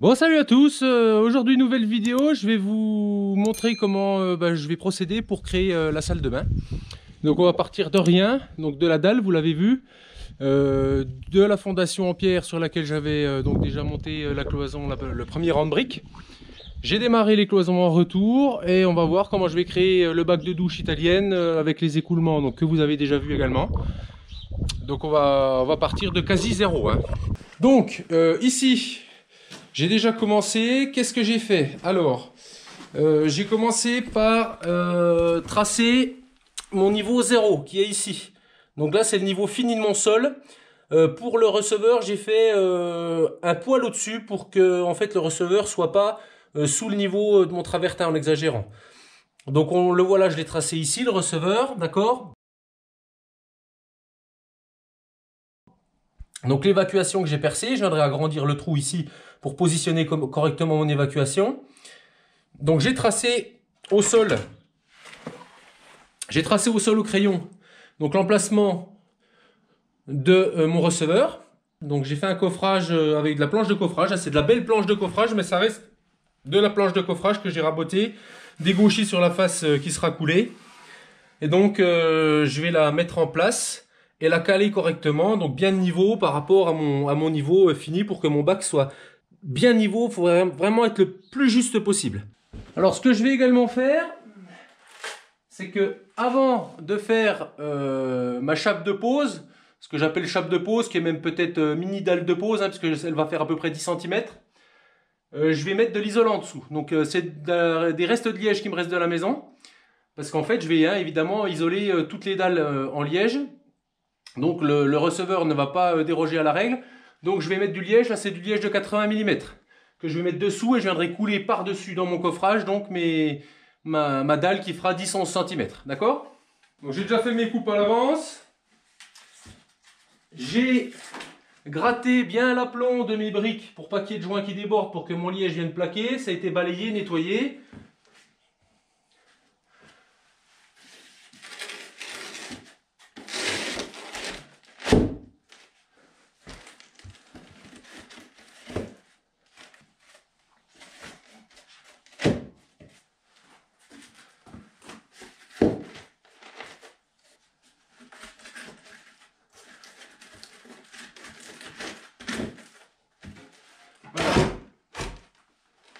Bon, salut à tous, aujourd'hui nouvelle vidéo, je vais vous montrer comment je vais procéder pour créer la salle de bain. Donc on va partir de rien, donc de la dalle, vous l'avez vu, de la fondation en pierre sur laquelle j'avais donc déjà monté la cloison, le premier rang de briques. J'ai démarré les cloisons en retour et on va voir comment je vais créer le bac de douche italienne avec les écoulements donc, que vous avez déjà vu également. Donc on va partir de quasi zéro. Hein. Donc ici... j'ai déjà commencé. Qu'est-ce que j'ai fait? Alors, j'ai commencé par tracer mon niveau 0 qui est ici. Donc là, c'est le niveau fini de mon sol. Pour le receveur, j'ai fait un poil au-dessus pour que en fait, le receveur soit pas sous le niveau de mon travertin en exagérant. Donc on le voit là, je l'ai tracé ici, le receveur, d'accord? Donc l'évacuation que j'ai percée, je viendrai agrandir le trou ici pour positionner correctement mon évacuation. Donc j'ai tracé au sol au crayon donc l'emplacement de mon receveur. Donc j'ai fait un coffrage avec de la planche de coffrage. C'est de la belle planche de coffrage, mais ça reste de la planche de coffrage que j'ai rabotée, dégauchée sur la face qui sera coulée. Et donc je vais la mettre en place et la caler correctement, donc bien de niveau par rapport à mon niveau fini pour que mon bac soit bien niveau. Il faut vraiment être le plus juste possible. Alors ce que je vais également faire, c'est que avant de faire ma chape de pose, ce que j'appelle chape de pose, qui est même peut-être mini dalle de pose, hein, parce qu'elle va faire à peu près 10 cm, je vais mettre de l'isolant en dessous. Donc c'est des restes de liège qui me restent de la maison, parce qu'en fait je vais évidemment isoler toutes les dalles en liège. Donc le receveur ne va pas déroger à la règle. Donc je vais mettre du liège, là c'est du liège de 80 mm que je vais mettre dessous et je viendrai couler par-dessus dans mon coffrage donc ma dalle qui fera 10-11 cm. D'accord? Donc j'ai déjà fait mes coupes à l'avance. J'ai gratté bien l'aplomb de mes briques pour pas qu'il y ait de joints qui débordent pour que mon liège vienne plaquer. Ça a été balayé, nettoyé.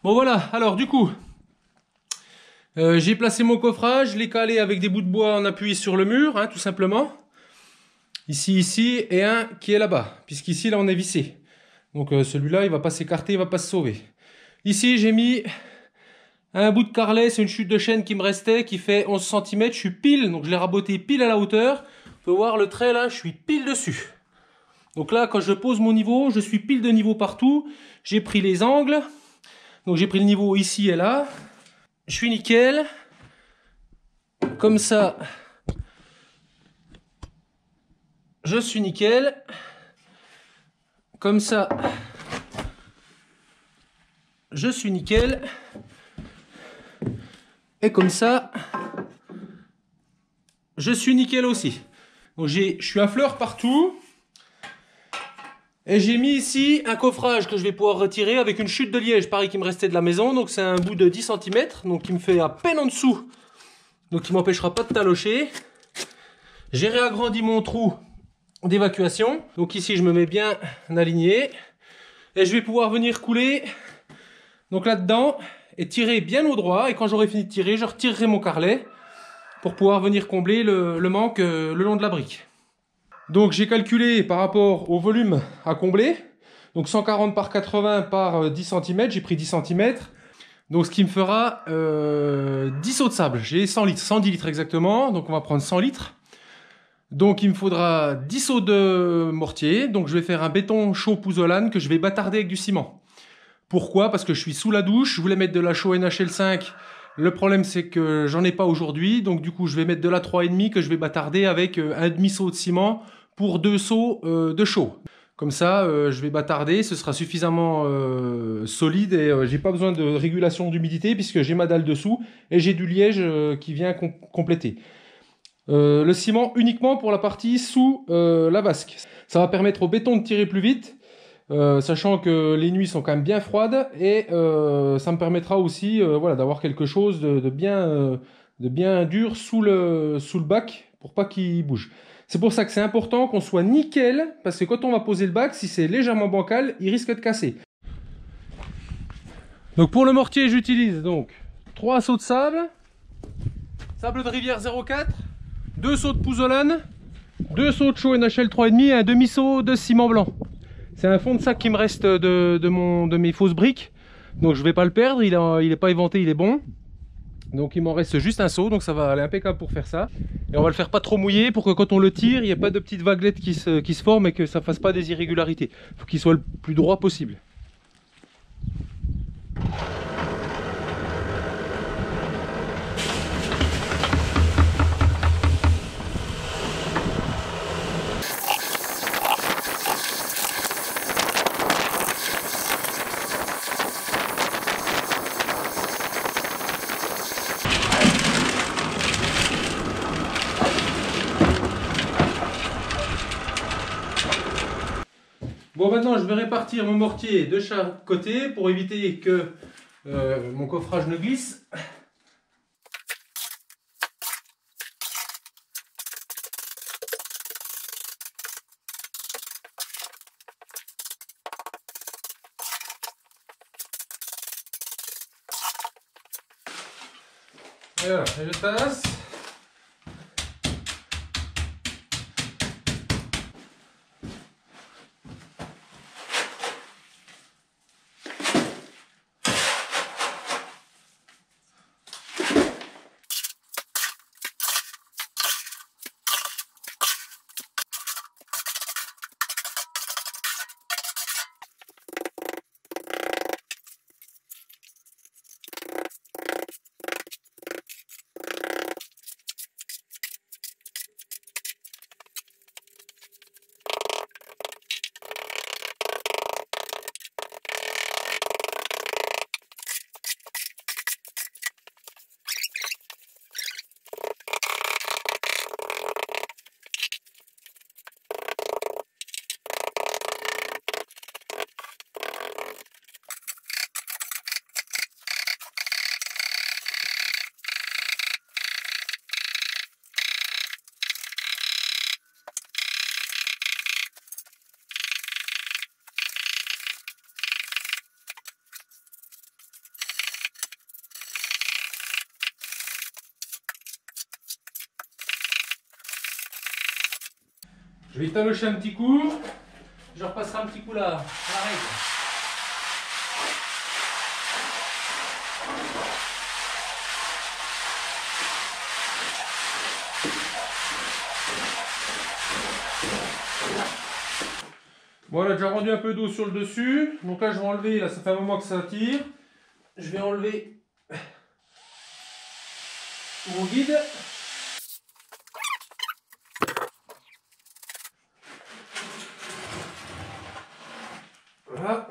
Bon voilà, alors du coup, j'ai placé mon coffrage, je l'ai calé avec des bouts de bois en appui sur le mur, hein, tout simplement. Ici, et un qui est là-bas, puisqu'ici, là, on est vissé. Donc celui-là, il va pas s'écarter, il va pas se sauver. Ici, j'ai mis un bout de carrelet, c'est une chute de chêne qui me restait, qui fait 11 cm. Je suis pile, donc je l'ai raboté pile à la hauteur. On peut voir le trait, là, je suis pile dessus. Donc là, quand je pose mon niveau, je suis pile de niveau partout. J'ai pris les angles. Donc j'ai pris le niveau ici et là. Je suis nickel. Comme ça, je suis nickel. Comme ça, je suis nickel. Et comme ça, je suis nickel aussi. Donc je suis à fleur partout. Et j'ai mis ici un coffrage que je vais pouvoir retirer avec une chute de liège, pareil qui me restait de la maison. Donc c'est un bout de 10 cm, donc qui me fait à peine en dessous. Donc qui m'empêchera pas de talocher. J'ai réagrandi mon trou d'évacuation. Donc ici je me mets bien aligné. Et je vais pouvoir venir couler donc là-dedans et tirer bien au droit. Et quand j'aurai fini de tirer, je retirerai mon carrelet pour pouvoir venir combler le manque le long de la brique. Donc j'ai calculé par rapport au volume à combler, donc 140 par 80 par 10 cm, j'ai pris 10 cm, donc ce qui me fera 10 seaux de sable. J'ai 100 litres, 110 litres exactement, donc on va prendre 100 litres. Donc il me faudra 10 seaux de mortier, donc je vais faire un béton chaud pouzzolane que je vais bâtarder avec du ciment. Pourquoi? Parce que je suis sous la douche, je voulais mettre de la chaux NHL5, le problème c'est que j'en ai pas aujourd'hui, donc du coup je vais mettre de la 3,5 que je vais bâtarder avec un demi-seau de ciment pour 2 seaux de chaux. Comme ça je vais bâtarder, ce sera suffisamment solide et j'ai pas besoin de régulation d'humidité puisque j'ai ma dalle dessous et j'ai du liège qui vient compléter. Le ciment uniquement pour la partie sous la vasque. Ça va permettre au béton de tirer plus vite. sachant que les nuits sont quand même bien froides et ça me permettra aussi voilà, d'avoir quelque chose de bien dur sous le bac pour pas qu'il bouge. C'est pour ça que c'est important qu'on soit nickel, parce que quand on va poser le bac, si c'est légèrement bancal, il risque de casser. Donc pour le mortier, j'utilise donc 3 seaux de sable de rivière 0,4, 2 seaux de pouzzolane, 2 seaux de chaux NHL 3,5 et un demi-seau de ciment blanc. C'est un fond de sac qui me reste de mes fausses briques, donc je vais pas le perdre, il est pas éventé, il est bon. Donc il m'en reste juste un seau, donc ça va aller impeccable pour faire ça. Et on va le faire pas trop mouillé pour que quand on le tire, il n'y ait pas de petites vaguelettes qui se forment et que ça fasse pas des irrégularités. Il faut qu'il soit le plus droit possible. Bon, maintenant je vais répartir mon mortier de chaque côté pour éviter que mon coffrage ne glisse. Et voilà, je tasse. Je vais talocher un petit coup, je repasserai un petit coup là, à la règle. Bon, on a déjà rendu un peu d'eau sur le dessus, donc là je vais enlever, là ça fait un moment que ça tire, je vais enlever mon guide. Voilà.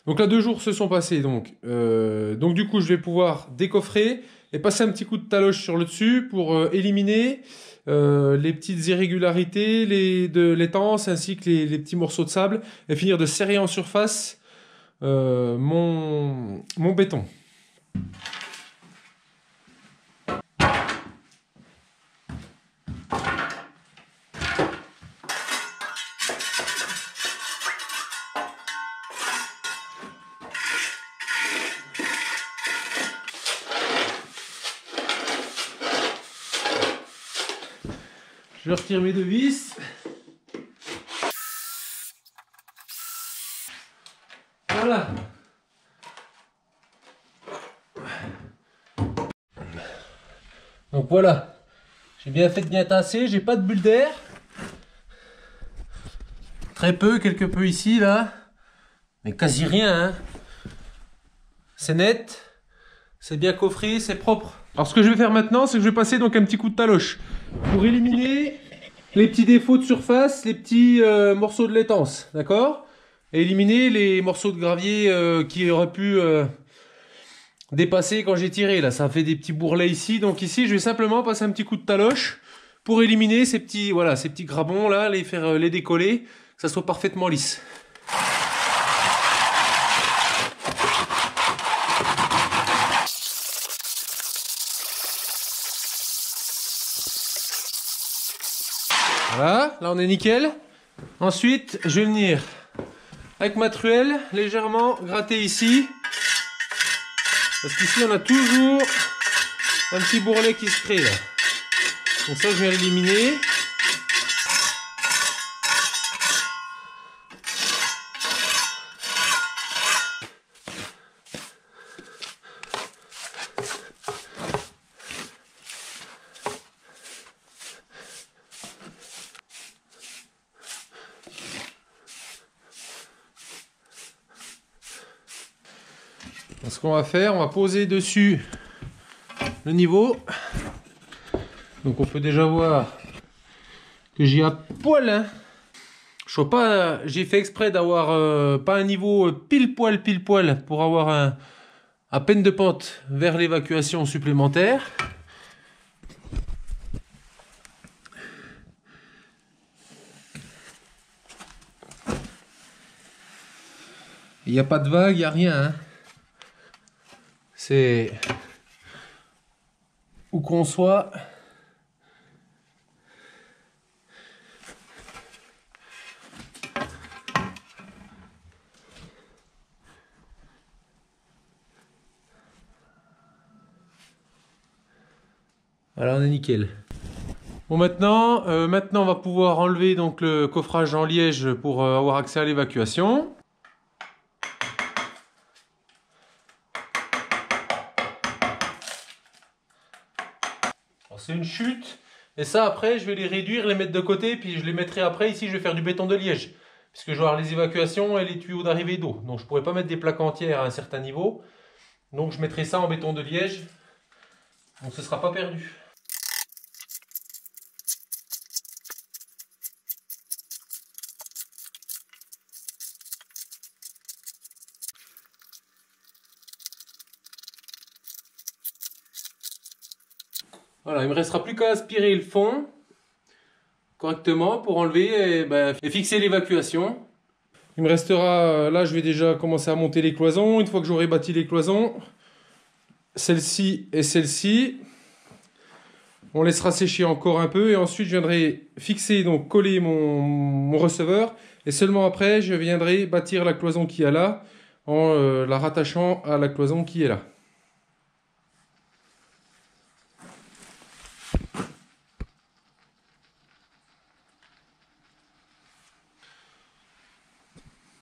Donc là 2 jours se sont passés, donc du coup je vais pouvoir décoffrer et passer un petit coup de taloche sur le dessus pour éliminer les petites irrégularités, les tances ainsi que les petits morceaux de sable et finir de serrer en surface mon béton. Je retire mes 2 vis. Voilà. Donc voilà, j'ai bien fait de bien tasser, j'ai pas de bulle d'air. Très peu, quelque peu ici, là. Mais quasi rien, hein. C'est net, c'est bien coffré, c'est propre. Alors ce que je vais faire maintenant, c'est que je vais passer donc un petit coup de taloche pour éliminer les petits défauts de surface, les petits morceaux de laitance, d'accord? Et éliminer les morceaux de gravier qui auraient pu dépasser quand j'ai tiré. Là, ça fait des petits bourrelets ici. Donc ici, je vais simplement passer un petit coup de taloche pour éliminer ces petits, voilà, ces petits grabons là, les faire les décoller, que ça soit parfaitement lisse. Voilà, là on est nickel. Ensuite, je vais venir avec ma truelle légèrement gratter ici. Parce qu'ici on a toujours un petit bourrelet qui se crée là. Donc ça je viens l'éliminer. Ce qu'on va faire, on va poser dessus le niveau. Donc on peut déjà voir que j'ai à poil. Hein. J'ai fait exprès d'avoir pas un niveau pile poil pour avoir à peine de pente vers l'évacuation supplémentaire. Il n'y a pas de vague, il n'y a rien. Hein. C'est où qu'on soit. Voilà, on est nickel. Bon, maintenant on va pouvoir enlever donc le coffrage en liège pour avoir accès à l'évacuation. C'est une chute, et ça après je vais les réduire, les mettre de côté, puis je les mettrai après. Ici je vais faire du béton de liège, puisque je vais avoir les évacuations et les tuyaux d'arrivée d'eau. Donc je ne pourrai pas mettre des plaques entières à un certain niveau, donc je mettrai ça en béton de liège, donc ce ne sera pas perdu. Voilà, il ne me restera plus qu'à aspirer le fond correctement pour enlever et fixer l'évacuation. Il me restera, là je vais déjà commencer à monter les cloisons. Une fois que j'aurai bâti les cloisons, celle-ci et celle-ci, on laissera sécher encore un peu et ensuite je viendrai fixer, donc coller mon receveur, et seulement après je viendrai bâtir la cloison qui est là en la rattachant à la cloison qui est là.